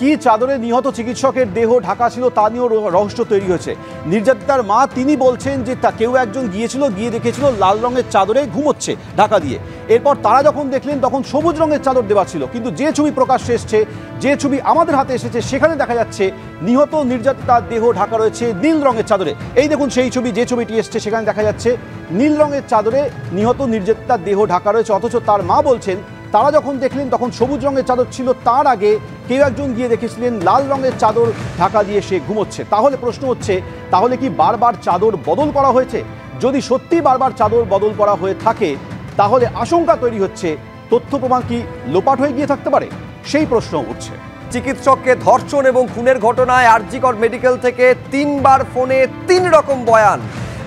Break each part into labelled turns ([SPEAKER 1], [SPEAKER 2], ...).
[SPEAKER 1] কি চাদরে নিহত চিকিৎসকের দেহ ঢাকা ছিল তা নিয়েও রহস্য তৈরি হয়েছে। নির্যাতিতার মা তিনি বলছেন যে কেউ একজন গিয়ে দেখেছিল লাল রঙের চাদরে ঘুমোচ্ছে ঢাকা দিয়ে। এরপর তারা যখন দেখলেন তখন সবুজ রঙের চাদর দেওয়া ছিল, কিন্তু যে ছবি প্রকাশ্যে এসছে, যে ছবি আমাদের হাতে এসেছে, সেখানে দেখা যাচ্ছে নিহত নির্যাতিতার দেহ ঢাকা রয়েছে নীল রঙের চাদরে। এই দেখুন সেই ছবি, যে ছবিটি এসছে সেখানে দেখা যাচ্ছে নীল রঙের চাদরে নিহত নির্যাতিতার দেহ ঢাকা রয়েছে। অথচ তার মা বলছেন তারা যখন দেখলেন তখন সবুজ রঙের চাদর ছিল, তার আগে কেউ একজন গিয়ে দেখেছিলেন লাল রঙের চাদর ঢাকা দিয়ে সে ঘুমোচ্ছে। তাহলে প্রশ্ন হচ্ছে, তাহলে কি বারবার চাদর বদল করা হয়েছে? যদি সত্যি বারবার চাদর বদল করা হয়ে থাকে তাহলে আশঙ্কা তৈরি হচ্ছে তথ্য প্রমাণ কি লোপাট হয়ে গিয়ে থাকতে পারে, সেই প্রশ্ন উঠছে।
[SPEAKER 2] চিকিৎসককে ধর্ষণ এবং খুনের ঘটনায় আরজিকর মেডিকেল থেকে 3বার ফোনে 3 রকম বয়ান।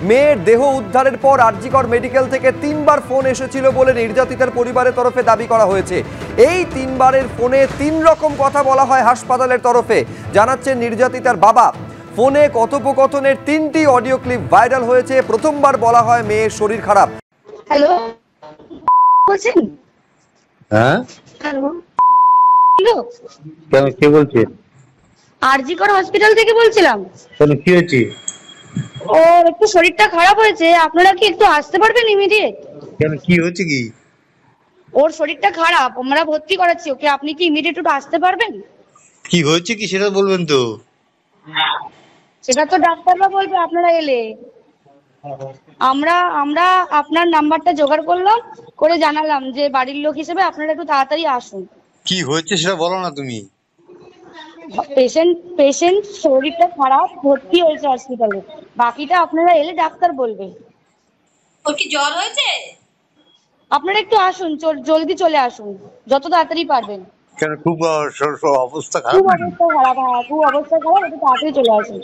[SPEAKER 2] মেয়ের দেহ উদ্ধারের পর আরজিকর মেডিকেল থেকে 3বার ফোন এসেছিল বলে নির্যাতিতার পরিবারের তরফে দাবি করা হয়েছে। এই 3বারের ফোনে 3 রকম কথা বলা হয় হাসপাতালের তরফে, জানাচ্ছেন নির্যাতিতার বাবা। ফোনে কথোপকথনের 3টি অডিও ক্লিপ ভাইরাল হয়েছে। প্রথমবার বলা হয় মেয়ের শরীর খারাপ।
[SPEAKER 3] হ্যালো বলছেন?
[SPEAKER 4] হ্যাঁ
[SPEAKER 3] হ্যালো,
[SPEAKER 4] কেন, কে বলছে?
[SPEAKER 3] আরজিকর হসপিটাল থেকে বলছিলাম।
[SPEAKER 4] কেন, কি হয়েছে?
[SPEAKER 3] ওর একটু শরীরটা খারাপ হয়েছে, আপনারা কি একটু আসতে পারবেন ইমিডিয়েট?
[SPEAKER 4] কেন, কি হয়েছে? কি
[SPEAKER 3] ওর শরীরটা খারাপ, আমরা ভর্তি করাচ্ছি ওকে, আপনি কি ইমিডিয়েট একটু আসতে পারবেন?
[SPEAKER 4] কি হয়েছে কি সেটা বলবেন তো?
[SPEAKER 3] সেটা তো ডাক্তাররা বলবে আপনারা এলে। আমরা আপনার নাম্বারটা জোগাড় করলাম, করে জানালাম যে বাড়ির লোক হিসেবে আপনারা একটু তাড়াতাড়ি আসুন।
[SPEAKER 4] কি হয়েছে সেটা বলো না তুমি।
[SPEAKER 3] পেশেন্ট শরীরটা খারাপ, ভর্তি হয়েছে হসপিটালে, বাকিটা আপনারা এলে ডাক্তার বলবে।
[SPEAKER 5] ওর কি জ্বর হয়েছে?
[SPEAKER 3] আপনারা একটু আসুন, জলদি চলে আসুন, যত তাড়াতাড়ি পারবেন।
[SPEAKER 4] কেন, খুব অবস্থা খারাপ?
[SPEAKER 3] খুব অবস্থা খারাপ, হ্যাঁ খুব অবস্থা খারাপ, একটু তাড়াতাড়ি চলে আসুন।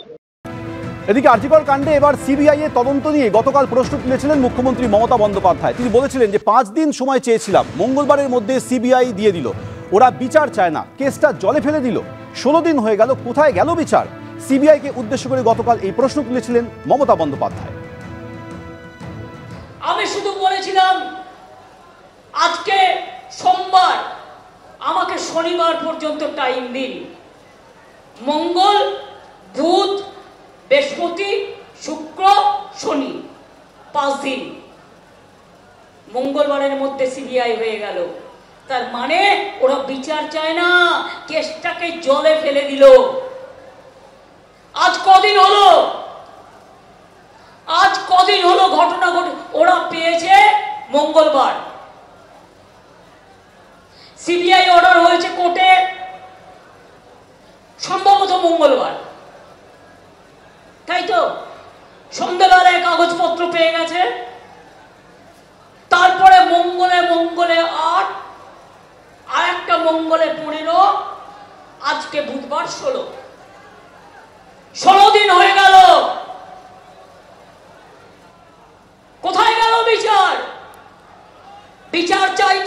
[SPEAKER 1] এদিকে আরজিকর কাণ্ডে এবার সিবিআই এর তদন্ত নিয়ে গতকাল প্রশ্ন তুলেছিলেন মুখ্যমন্ত্রী মমতা বন্দ্যোপাধ্যায়। তিনি বলেছিলেন যে 5 দিন সময় চেয়েছিলাম, মঙ্গলবারের মধ্যে সিবিআই দিয়ে দিল, ওরা বিচার চায় না, কেসটা জলে ফেলে দিল। 16 দিন হয়ে গেল, কোথায় গেল বিচার? সিবিআইকে উদ্দেশ্য করে গতকাল এই প্রশ্ন তুলেছিলেন মমতা বন্দ্যোপাধ্যায়।
[SPEAKER 6] আমি শুধু বলেছিলাম আজকে সোমবার, আমাকে শনিবার পর্যন্ত টাইম দিন। মঙ্গল, বুধ, বৃহস্পতি, শুক্র, শনি, 5 দিন। মঙ্গলবারের মধ্যে সিবিআই হয়ে গেল, তার মানে ওরা বিচার চায় না, কেসটাকে জলে ফেলে দিল। আজ কদিন হলো ঘটনা ঘটে, ওরা পেয়েছে মঙ্গলবার, সিবিআই অর্ডার হয়েছে কোর্টে সম্ভবত মঙ্গলবার, তাই তো? সন্ধ্যাবেলায় কাগজপত্র পেয়ে গেছে, তারপরে মঙ্গলে 8, আর একটা মঙ্গলে 15, আজকে বুধবার 16 দিন হয়ে গেল। কোথায় গেল বিচার? বিচার চাই